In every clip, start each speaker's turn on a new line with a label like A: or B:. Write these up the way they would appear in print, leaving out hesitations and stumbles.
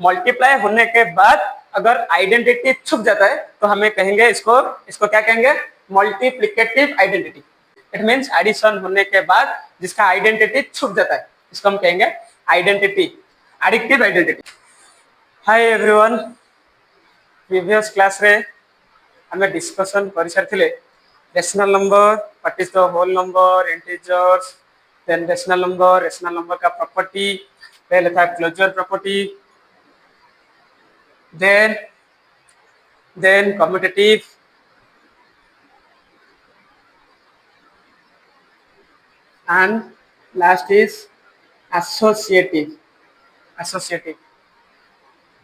A: Multiply होने के बाद अगर आइडेंटिटी छुप जाता है तो हमें कहेंगे इसको क्या कहेंगे, multiplicative identity. It means addition होने के बाद जिसका आइडेंटिटी छुप जाता है इसको हम कहेंगे identity, additive identity. Hi everyone, previous class रे हमें डिस्कशन कर सारी rational number, what is the whole number, integers, then rational number का प्रॉपर्टी, पहले था closure property, then commutative, and last is associative।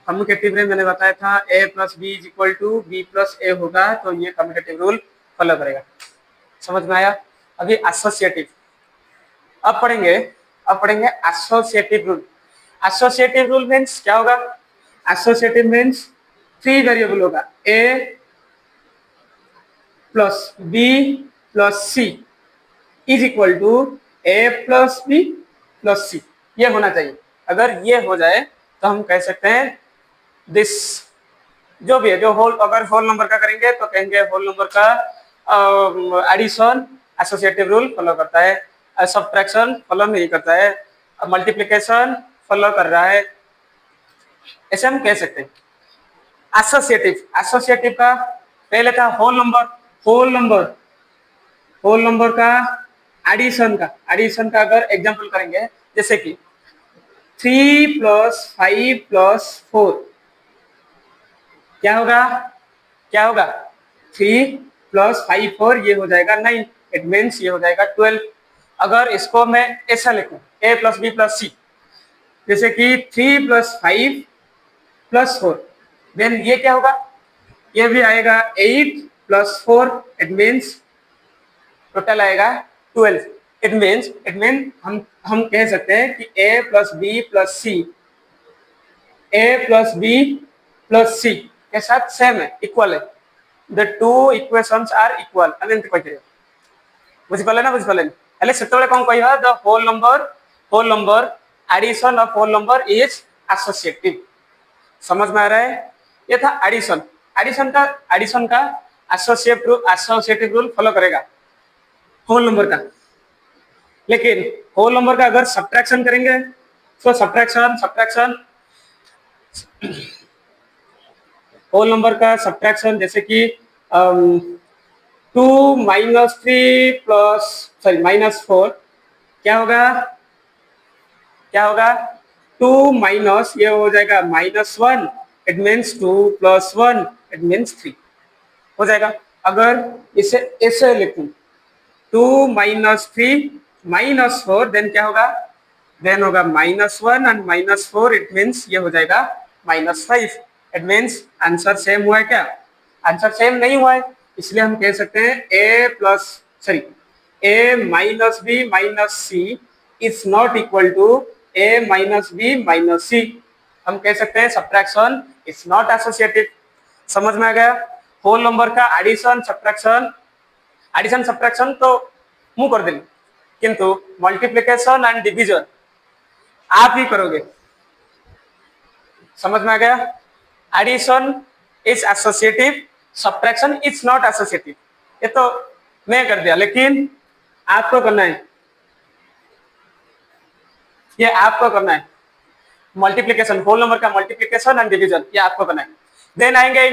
A: Commutative में मैंने बताया था a plus B is equal to B plus A होगा, तो ये कम्यूटेटिव रूल फॉलो करेगा। समझ में आया? अभी एसोसिएटिव अब पढ़ेंगे associative rule. Associative rule means क्या होगा? एसोसिएटिव मीन्स 3 वेरिएबल होगा, a plus B plus C is equal to a plus B plus C, ये होना चाहिए। अगर ये हो जाए तो हम कह सकते हैं दिस जो भी है, जो होल, अगर होल नंबर का करेंगे तो कहेंगे होल नंबर का एडिशन एसोसिएटिव रूल फॉलो करता है, सब्ट्रैक्शन फॉलो नहीं करता है, मल्टीप्लिकेशन फॉलो कर रहा है, ऐसे हम कह सकते हैं। एसोसिएटिव का पहले था होल नंबर का एडिशन का अगर एग्जांपल करेंगे, जैसे कि 3 प्लस 5 प्लस 4 क्या होगा 3 प्लस 5 4 ये हो जाएगा 9, इट मीन्स ये हो जाएगा 12। अगर इसको मैं ऐसा लिखूं a प्लस बी प्लस सी, जैसे कि 3 प्लस 5 प्लस 4, देन ये क्या होगा, ये भी आएगा 8 प्लस 4, इट मीन्स टोटल आएगा 12। इट मीन्स हम कह सकते हैं कि a plus B plus C के साथ सेम है, इक्वल है। The two equations are equal. एमती कह बुझिपारे ना हेले सेतबेले कौन कहवा, the whole number addition of whole number is associative. समझ में आ रहा है? ये था एडिशन का एसोसिएटिव रूल फॉलो करेगा होल नंबर का। लेकिन होल नंबर का अगर सब्ट्रैक्शन करेंगे तो सब्ट्रैक्शन होल नंबर का सब्ट्रैक्शन, जैसे कि 2 माइनस 3 प्लस माइनस 4 क्या होगा 2 माइनस, ये हो जाएगा -1, it means 2 plus 1 it means 3 हो जाएगा। अगर इसे ऐसे लिखूं 2 माइनस 3 माइनस 4, देन क्या होगा, देन होगा -1 एंड -4, इट मीन्स ये हो जाएगा -5। इट मीन्स आंसर सेम हुआ है क्या? आंसर सेम नहीं हुआ है, इसलिए हम कह सकते हैं a minus B minus C is not equal to a minus B minus C. हम कह सकते हैं सब्ट्रैक्शन इज नॉट एसोसिएटिव। समझ में आ गया? होल नंबर का एडिशन सब्ट्रैक्शन तो मुंह कर देंगे, किंतु मल्टीप्लिकेशन एंड डिवीजन आप ही करोगे। समझ में आ गया? Addition is associative, subtraction is not associative. ये तो मैं कर दिया, लेकिन आपको करना है, ये आपको करना है। मल्टीप्लिकेशन, होल नंबर का मल्टीप्लिकेशन एंड डिवीजन, ये आपको करना है। देन आएंगे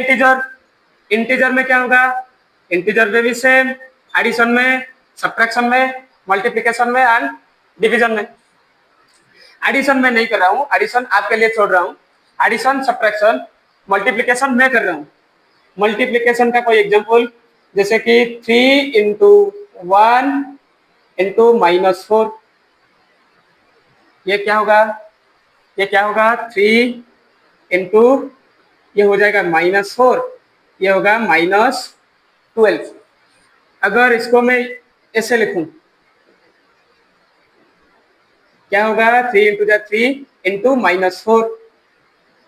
A: इंटीजर में क्या होगा, इंटीजर में भी सेम, एडिशन में, सब्ट्रैक्शन में, मल्टीप्लिकेशन में एंड डिवीजन में। एडिशन में नहीं कर रहा हूं, एडिशन आपके लिए छोड़ रहा हूं। एडिशन, सब्ट्रैक्शन, मल्टीप्लिकेशन मैं कर रहा हूं। मल्टीप्लिकेशन का कोई एग्जांपल, जैसे कि 3 इंटू 1 इंटू -4, ये क्या होगा 3 इंटू, ये हो जाएगा -4, ये होगा -12। अगर इसको मैं ऐसे लिखूं क्या होगा, 3 इंटू 3 इंटू -4,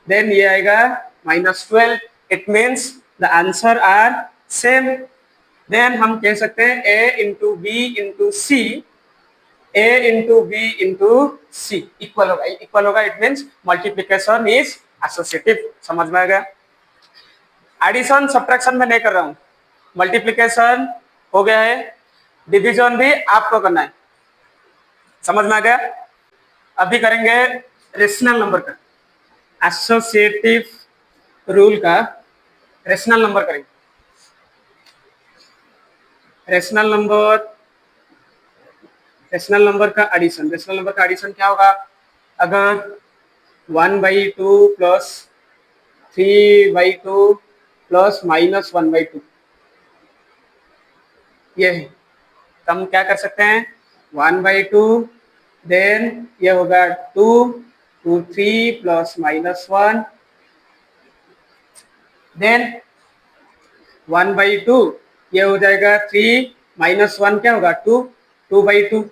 A: देन ये आएगा -12। It means the answer are same. Then हम कह सकते हैं a into B into C equal होगा। It means multiplication is associative. समझ में आ गया? एडिशन सब्ट्रैक्शन में नहीं कर रहा हूं, मल्टीप्लिकेशन हो गया है, डिवीजन भी आपको करना है। समझ में आ गया? अभी करेंगे रेशनल नंबर का, एसोसिएटिव रूल का रेशनल नंबर करेंगे। रेशनल नंबर का एडिशन, रेशनल नंबर का एडिशन क्या होगा? अगर 1/2 प्लस 3/2 प्लस -1/2 ये है, तो हम क्या कर सकते हैं? 1/2 देन ये होगा 2 2 3 प्लस -1 देन 1/2 ये हो जाएगा 3 -1 क्या होगा? 2 2/2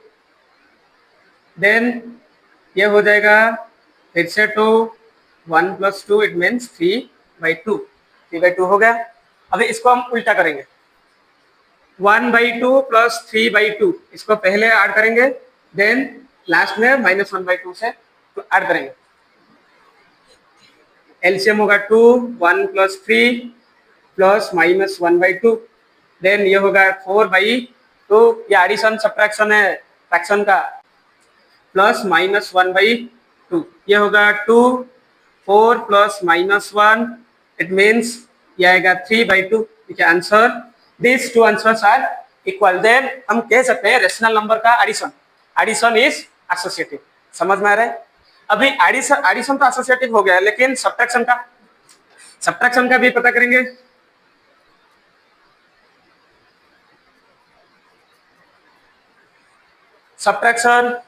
A: देन ये हो जाएगा फिर से 2 1 + 2 इट मीन्स 3/2 3/2 हो गया। अभी इसको हम उल्टा करेंगे, 1/2 प्लस 3/2 इसको पहले ऐड करेंगे, देन लास्ट में -1/2 से ऐड करेंगे। एलसीएम होगा 2 1 + 3 प्लस -1/2 देन ये होगा 4/2, ये एडिशन सब्ट्रैक्शन है फ्रैक्शन का, प्लस -1/2 ये होगा 2 4 प्लस -1 इट मीन्स ये आएगा 3/2। ठीक है, answer this two answers are equal. Then हम कह सकते हैं रेशनल नंबर का एडिशन इज एसोसिएटिव। समझ में आ रहा है? अभी एडिशन तो एसोसिएटिव हो गया, लेकिन सब्ट्रैक्शन का भी पता करेंगे। सब्ट्रैक्शन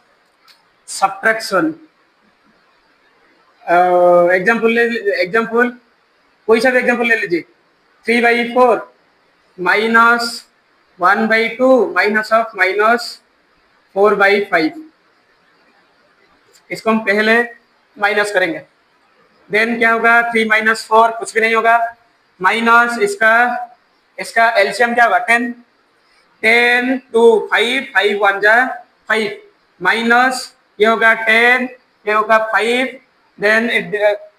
A: एग्जाम्पल कोई सा भी एग्जाम्पल ले लीजिए। 3/4 -1/2 माइनस ऑफ -4/5 इसको हम पहले माइनस करेंगे, देन क्या होगा? 3 - 4 कुछ भी नहीं होगा, माइनस इसका एलसीएम क्या होगा? 10 10 2 5 5 1 जा 5 माइनस ये होगा 10 ये होगा 5 देन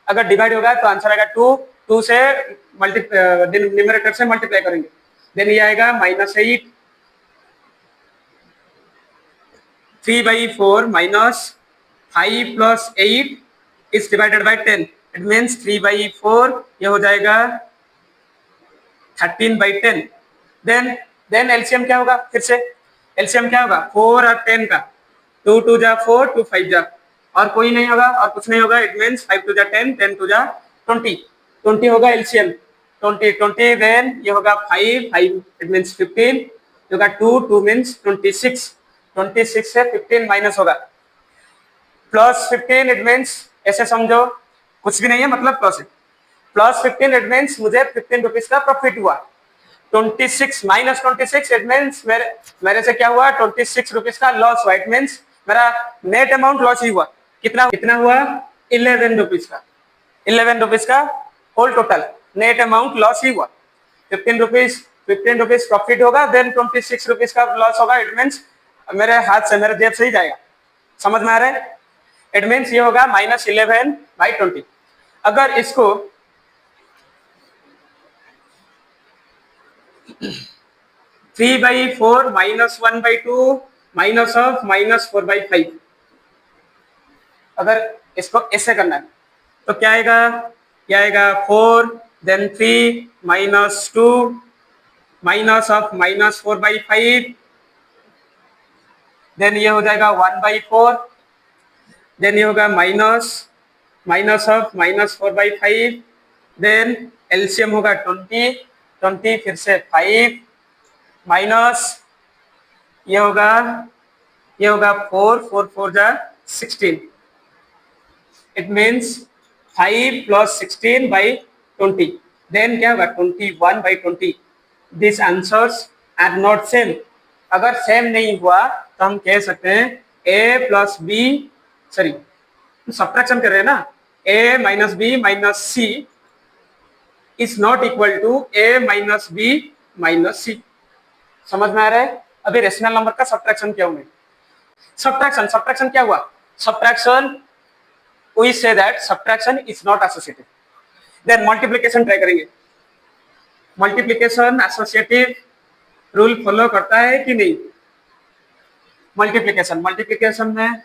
A: अगर डिवाइड होगा तो आंसर आएगा 2 2 से न्यूमरेटर से मल्टीप्लाई करेंगे, देन ये आएगा -8 3/4 minus 5 + 8 is divided bye 10 it means 3/4 ये हो जाएगा 13/10 देन एलसीएम क्या होगा? फिर से एलसीएम क्या होगा? 4 और 10 का 2 2 जा 4 2 5 जा और कोई नहीं होगा और कुछ नहीं होगा, इट मीन्स 5 2 जा 10 10 2 जा 20 20 होगा एलसीएम 20 देन ये होगा 5 5 इट मीन्स 15 होगा 2 2 मीन्स 26 26 से 15 माइनस होगा प्लस 15 इट मीन्स ऐसे समझो कुछ भी नहीं है, मतलब प्लस है, प्लस 15 इट मीन्स मुझे 15 रुपीज का प्रॉफिट हुआ। 26 माइनस 26 इट मीन्स मेरे से क्या हुआ? 26 रुपीज का लॉस हुआ, इट मीन्स मेरा नेट अमाउंट लॉस ही हुआ। कितना हुआ? 11 रुपीज का 11 रुपीज का whole total net amount loss ही हुआ। 15 रुपीज प्रॉफिट होगा, देन 26 रुपीज का लॉस होगा, इट मीन्स मेरे हाथ से मेरे जेब से ही जाएगा। समझ में आ रहा है? इट मीन्स ये होगा -11/20। अगर इसको 3/4 -1/2 माइनस ऑफ -4/5 अगर इसको ऐसे करना है तो क्या आएगा? क्या आएगा? 4 देन 3 -2 माइनस ऑफ -4/5 देन ये हो जाएगा 1/4 देन ये होगा माइनस ऑफ -4/5 देन एलसीएम होगा 20 फिर से 5 माइनस ये होगा 4 4 4 जा 16 इट मीन्स 5 + 16/20 देन क्या होगा? 21/20। This answers are not same. अगर सेम नहीं हुआ तो हम कह सकते हैं a + b सॉरी सब्ट्रैक्शन कर रहे हैं ना, a - b - c is not equal to a - b - c। समझ में आ रहा है? अभी रेशनल नंबर का सब्ट्रैक्शन क्या हुआ? सब्ट्रैक्शन क्या हुआ? Subtraction we say that subtraction is not associative. Then multiplication try करेंगे। मल्टीप्लिकेशन एसोसिएटिव रूल फॉलो करता है कि नहीं? मल्टीप्लिकेशन में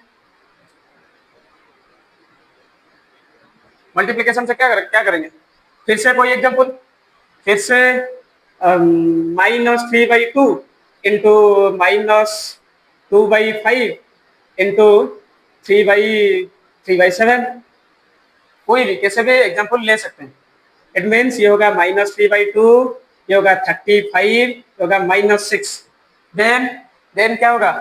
A: मल्टीप्लिकेशन से क्या करेंगे? फिर से कोई एग्जांपल, फिर से -3/2 इंटू -2/5 इंटू 3/7, कोई भी कैसे भी एग्जांपल ले सकते हैं। इट मीन्स ये होगा -3/2, ये होगा 35, ये होगा -6। देन क्या होगा?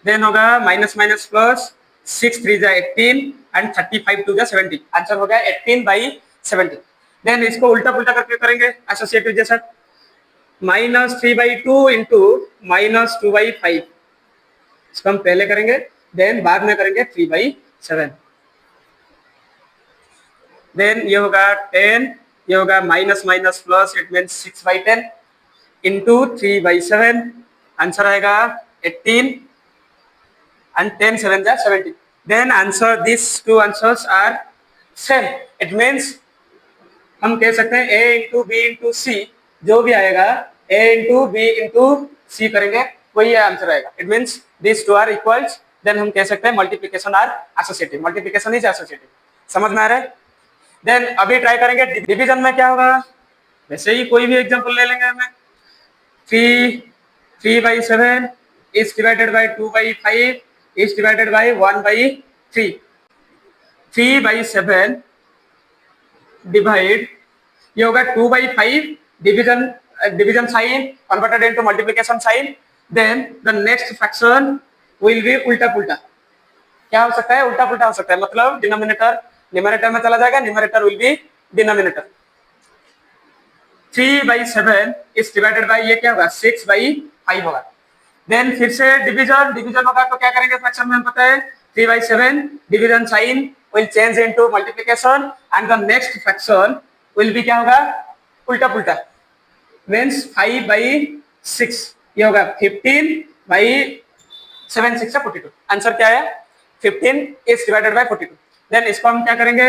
A: देन होगा माइनस माइनस प्लस, 6 3 जा 18 एंड 35 2 जा 70। आंसर हो गया 18/70। देन इसको उल्टा पुल्टा करके करेंगे एसोसिएटिव जैसा, -3/2 इंटू -2/5, इसको हम पहले करेंगे, देन बाद में करेंगे 3/7। देन ये होगा 10, ये होगा minus minus plus, it means 6/10 into 3/7, answer आएगा 18 and 10 7 जा 70। Then answer, these two answers are same. It means हम कह सकते हैं a into B into C, जो भी आएगा a into B into C करेंगे वही आंसर आएगा। It means this two are equals. Then हम कह सकते हैं multiplication are associative, multiplication is associative. समझ में आ रहा है? देन अभी ट्राई करेंगे डिवीजन में क्या होगा। वैसे ही कोई भी एग्जांपल ले लेंगे हमें। 3/7 is divided by 2/5 is divided by 1/3। 3/7 divide, ये होगा 2/5, division sign converted into multiplication sign. Then the next fraction will be उल्टा पुल्टा। क्या हो सकता है? उल्टा पुल्टा हो सकता है, मतलब डिनोमिनेटर न्यूमरेटर में चला जाएगा, numerator will be denominator. 3/7 is divided bye, ये क्या होगा? 6/5 होगा। देन फिर से डिवीजन होगा तो क्या करेंगे फ्रैक्शन में? हम पता है 3/7 division sign will change into multiplication and the next fraction will be क्या होगा? उल्टा पुल्टा, मींस 5/6, ये होगा 15/7 6 42। आंसर क्या है? 15 इज डिवाइडेड बाय 42। देन इसको हम क्या करेंगे?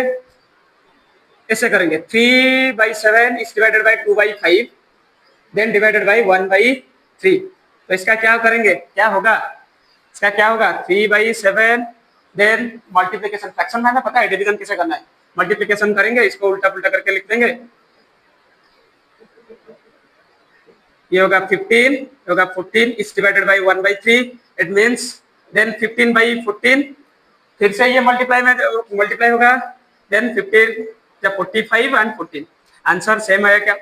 A: ऐसे करेंगे 3/7 is divided by 2/5 then divided by 1/3। तो इसका क्या करेंगे? क्या होगा? इसका क्या होगा? 3/7 देन मल्टीप्लिकेशन, फ्रैक्शन में हमें पता है डिवीजन कैसे करना है, मल्टीप्लिकेशन करेंगे, इसको उल्टा पुल्टा करके लिख देंगे। ये होगा 15, ये होगा 14 is divided by 1/3। It means then 15/14, फिर से ये मल्टीप्लाई होगा, देन 15 जब 45 एंड 14। आंसर सेम आया क्या?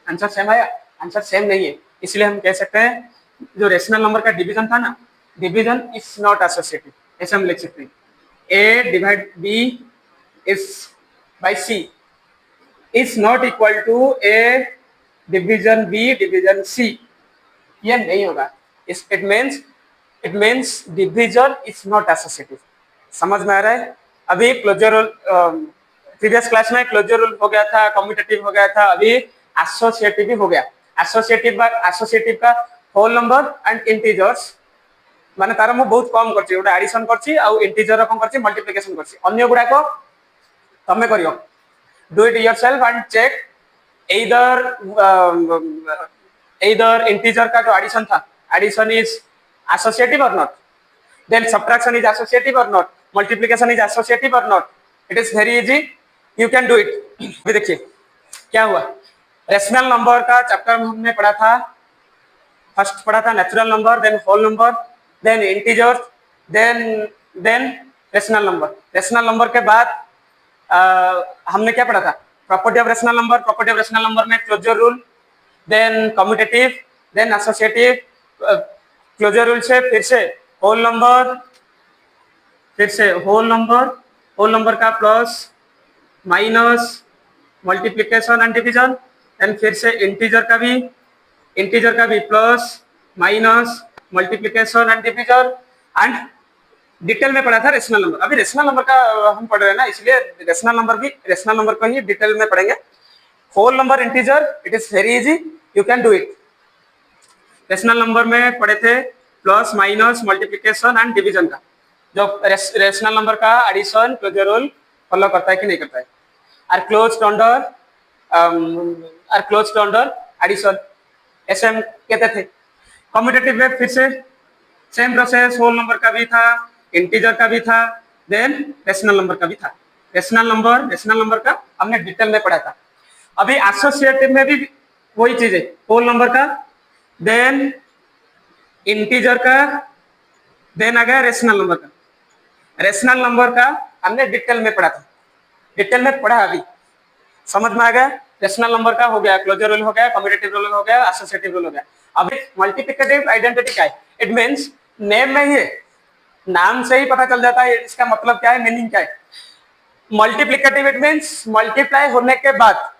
A: आंसर सेम आया? आंसर सेम नहीं है, इसलिए हम कह सकते हैं जो रेशनल नंबर का डिवीजन था ना, डिवीजन इज नॉट एसोसिएटिव। ऐसे हम लिख सकते हैं a divide b is by c is not equal to a division b division c। ये नहीं होगा। It means division is not associative. समझ में आ रहा है? अभी क्लोजर रूल, प्रीवियस क्लास में क्लोजर रूल हो गया था, कम्यूटेटिव हो गया था, अभी एसोसिएटिव भी हो गया। एसोसिएटिव का होल नंबर एंड इंटीजर्स माने तार मु बहुत कम करछि, ओटा एडिशन करछि आ इंटीजर कम करछि, मल्टीप्लिकेशन करछि। अन्य गुडा को तमे करियो, do it yourself and check either integer का जो एडिशन था, एडिशन इज एसोसिएटिव और not, then subtraction is associative और नॉट, मल्टीप्लिकेशन इज एसोसिएटिव और not. It is very easy, you can do it. अभी देखिए क्या हुआ। रेशनल नंबर का चैप्टर में हमने पढ़ा था, फर्स्ट पढ़ा था natural number, then whole number, then integer, then rational number. Rational number के बाद हमने क्या पढ़ा था? Property of rational number. Property of rational number में closure rule, then commutative, then associative. Closure rule से फिर से होल नंबर, फिर से होल नंबर का plus minus multiplication and division, and फिर से इंटीजर का भी plus minus multiplication and division, and detail में पढ़ा था रेशनल नंबर। अभी रेशनल नंबर का हम पढ़ रहे हैं ना, इसलिए रेशनल नंबर को ही डिटेल में पढ़ेंगे। Whole number, integer, it is very easy, you can do it. Rational number में पढ़े थे plus minus multiplication and division का, जो रेशनल नंबर का एडिशन क्लोजर रूल फॉलो करता है कि नहीं करता है। आर क्लोज अंडर एडिशन, ऐसे हम कहते थे। कम्यूटेटिव में फिर से सेम प्रोसेस, होल नंबर का भी था, इंटीजर का भी था, देन रेशनल नंबर का भी था। रेशनल नंबर का हमने डिटेल में पढ़ा था। अभी एसोसिएटिव में भी वही चीज है, होल नंबर का, देन इंटीजर का, देन आ गया रेशनल नंबर का। रेशनल नंबर का हमने डिटेल में पढ़ा था, डिटेल में पढ़ा, अभी समझ में आ गया। रेशनल नंबर का हो गया, क्लोजर रूल हो गया, कम्यूटेटिव रूल हो गया, एसोसिएटिव रूल हो गया। अभी मल्टीप्लिकेटिव आइडेंटिटी क्या है? इट मींस नेम में ही है, नाम से ही पता चल जाता है इसका मतलब क्या है, मीनिंग क्या है। मल्टीप्लिकेटिव इट मींस मल्टीप्लाई होने के बाद।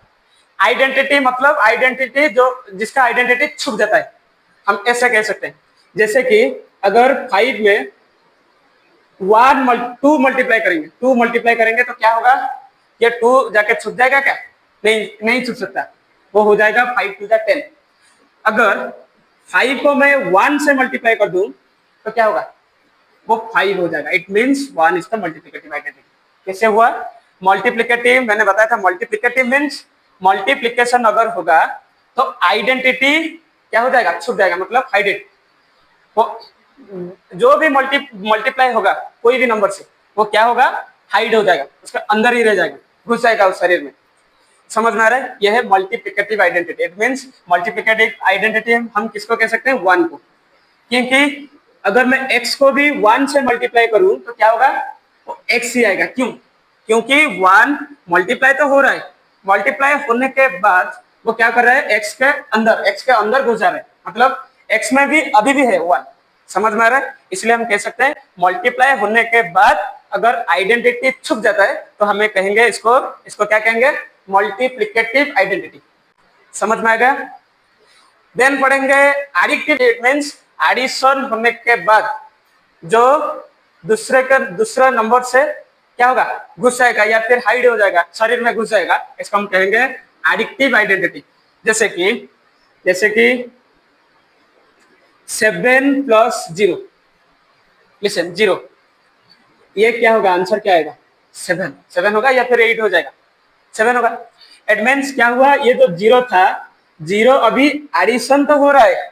A: आइडेंटिटी मतलब आइडेंटिटी जो जिसका आइडेंटिटी छुप जाता है, हम ऐसे कह सकते हैं। जैसे कि अगर 5 में 2 मल्टीप्लाई करेंगे तो क्या होगा, ये 2 जाके छुप जाएगा क्या? नहीं छुप सकता, वो हो जाएगा 5 to the 10। अगर 5 को मैं 1 से मल्टीप्लाई कर दूं तो क्या होगा, वो 5 हो जाएगा। It means 1 is the multiplicative identity. कैसे हुआ मल्टीप्लिकेटिव? मैंने बताया था मल्टीप्लिकेटिव मींस मल्टीप्लिकेशन अगर होगा तो आइडेंटिटी क्या हो जाएगा, छुप जाएगा, मतलब हाइडेड। वो जो भी मल्टीप्लाई होगा कोई भी नंबर से, वो क्या होगा, हाइड हो जाएगा, उसके अंदर ही रह जाएगा, घुस जाएगा उस शरीर में। समझ में आ रहा है? यह है multiplicative identity. It means multiplicative identity हम किसको कह सकते हैं, 1 को। क्योंकि अगर मैं x को भी 1 से मल्टीप्लाई करूं तो क्या होगा, वो x ही आएगा। क्यों? क्योंकि 1 मल्टीप्लाई तो हो रहा है, मल्टीप्लाई होने के बाद वो क्या कर रहा है, x के अंदर घुस जा रहा है, मतलब x में भी अभी भी है 1। समझ में आ रहा है? इसलिए हम कह सकते हैं मल्टीप्लाई होने के बाद अगर आइडेंटिटी छुप जाता है तो हमें कहेंगे इसको क्या कहेंगे, मल्टीप्लिकेटिव आइडेंटिटी। समझ में आ गया? देन पढ़ेंगे एडिटिव। इट मींस एडिशन होने के बाद जो दूसरे नंबर से क्या होगा, घुस जाएगा या फिर हाइड हो जाएगा, शरीर में घुस जाएगा, इसको हम कहेंगे एडिटिव आइडेंटिटी। जैसे कि 7 प्लस 0, लिसन 0, ये क्या होगा, आंसर क्या आएगा, 7 होगा या फिर 8 हो जाएगा, 7 होगा। इट मींस क्या हुआ, ये जो 0 था, 0 अभी एडिशन तो हो रहा है,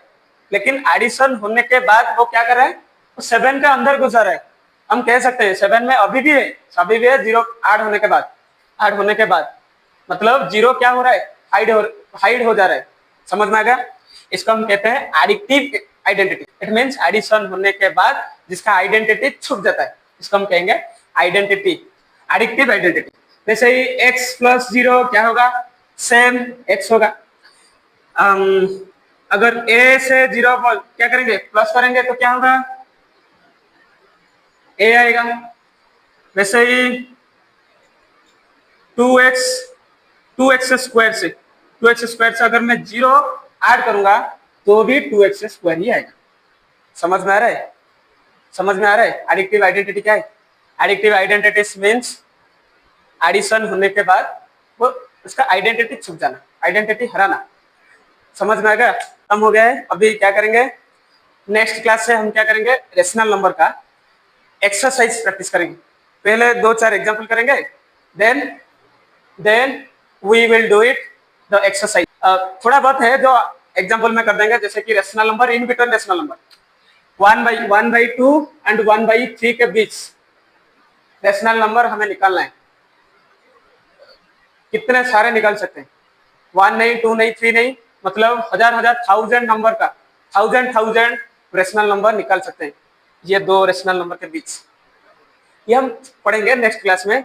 A: लेकिन एडिशन होने के बाद वो क्या कर रहा है, वो 7 के अंदर घुसा रहा है। हम कह सकते हैं 7 में अभी भी है 0 ऐड होने के बाद मतलब 0 क्या हो रहा है, हाइड हो जा रहा है। समझ में आ गया? इसको हम कहते हैं additive identity. It means addition होने के बाद जिसका आइडेंटिटी छुप जाता है, इसको हम कहेंगे एडिटिव आइडेंटिटी। जैसे ही x प्लस 0 क्या होगा, सेम x होगा। अगर a से 0 क्या करेंगे, प्लस करेंगे तो क्या होगा, a आएगा। वैसे ही 2x स्क्वायर से अगर मैं 0 ऐड करूंगा तो भी 2x स्क्वायर ही आएगा। समझ में आ रहा है? एडिटिव आइडेंटिटी क्या है? एडिटिव आइडेंटिटी मींस एडिशन होने के बाद वो उसका आइडेंटिटी छुप जाना, आइडेंटिटी हराना। समझ में आ गया? खत्म हो गया है। अभी क्या करेंगे, नेक्स्ट क्लास से हम क्या करेंगे, रेशनल नंबर का एक्सरसाइज प्रैक्टिस करेंगे। पहले 2-4 एग्जांपल करेंगे, then we will do it the exercise. थोड़ा बहुत है जो एग्जांपल में कर देंगे, जैसे कि rational number, in between rational number 1/2 and 1/3 के बीच रेशनल नंबर हमें निकालना है। कितने सारे निकाल सकते हैं, 1 नहीं, 2 नहीं, 3 नहीं, मतलब हजार 1000 नंबर का 1000 रेशनल नंबर निकाल सकते हैं, ये 2 रेशनल नंबर के बीच। ये हम पढ़ेंगे नेक्स्ट क्लास में।